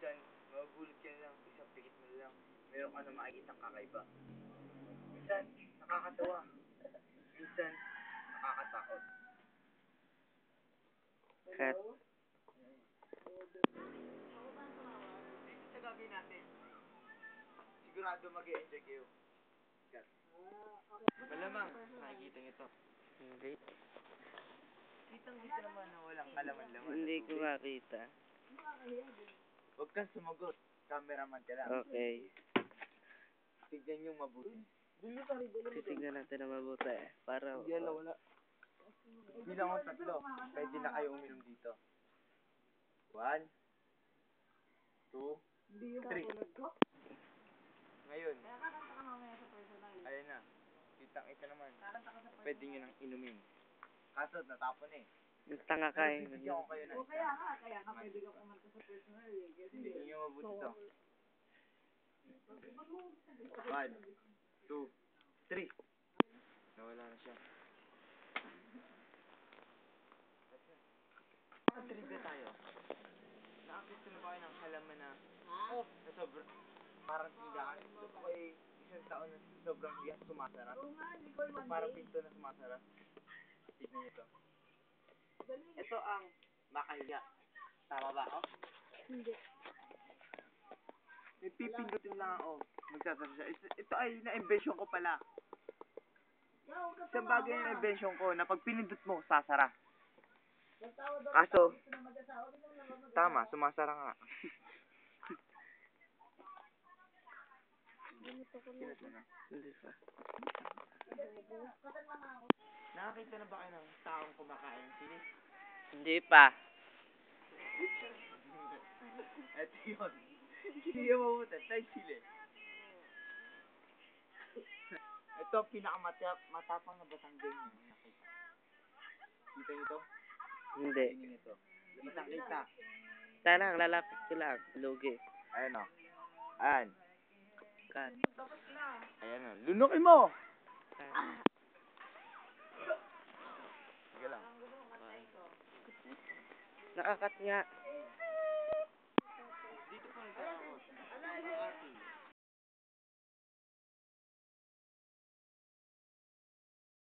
minsan, mabulot ka na lang, isang pikit mo lang, meron ka na makikita kakaiba. Minsan, nakakatawa. Minsan, nakakatakot. Cut. Dito sa gagawin natin, sigurado mag-e-enjoy kayo. Cut. Malamang, nakikita nyo to. Hindi. Kitang-kita naman na walang kalaman-laman. Hindi ko makita. Huwag kang sumagot. Cameraman ka lang. Okay. Tignan nyo mabuti. Titignan natin na mabuti. Para... Wala. Bilang ko 3. Pwede na kayo uminom dito. 1, 2, 3. Ngayon. Ayan na. Kitang-kita naman. Pwede nyo nang inumin. Kaso, natapon eh. Tanga ka eh. Bibigyan ko kayo na isa. Kaya nga pwede ka kumanta sa personal eh. Tignan nyo mabuti to. 1, 2, 3. Nawala na siya. Trivia tayo. Nakakita na ba kayo ng halaman na sobrang parang tindahan? Ito po ay isang taon na sobrang biyak sumasara. Ito parang pinto na sumasara. Tignan nyo ito. Ito ang makahiya. Tama ba ako? Hindi. May pipindutin lang ako. Magsasara siya. Ito ay na-invention ko pala. Isang bagay na na-invention ko na pag pinindot mo, sasara. Kaso, tama, sumasara nga. Hindi pa. Nakakita na ba kayo ng taong kumakain ng sili? Hindi pa. Ito yun. Hindi yung mabutan. Tayo sili. Ito ang pinakamatapang na Batanggay niyo. Nakita. Kita niyo ito? Hindi. Tingin ito. Batang kita. Sana ang lalapit ko lang. Lugi. Ayan o. Ayan. Cut. Ayan o. Lunukin mo! Cut. Sige lang. Nakakat nga.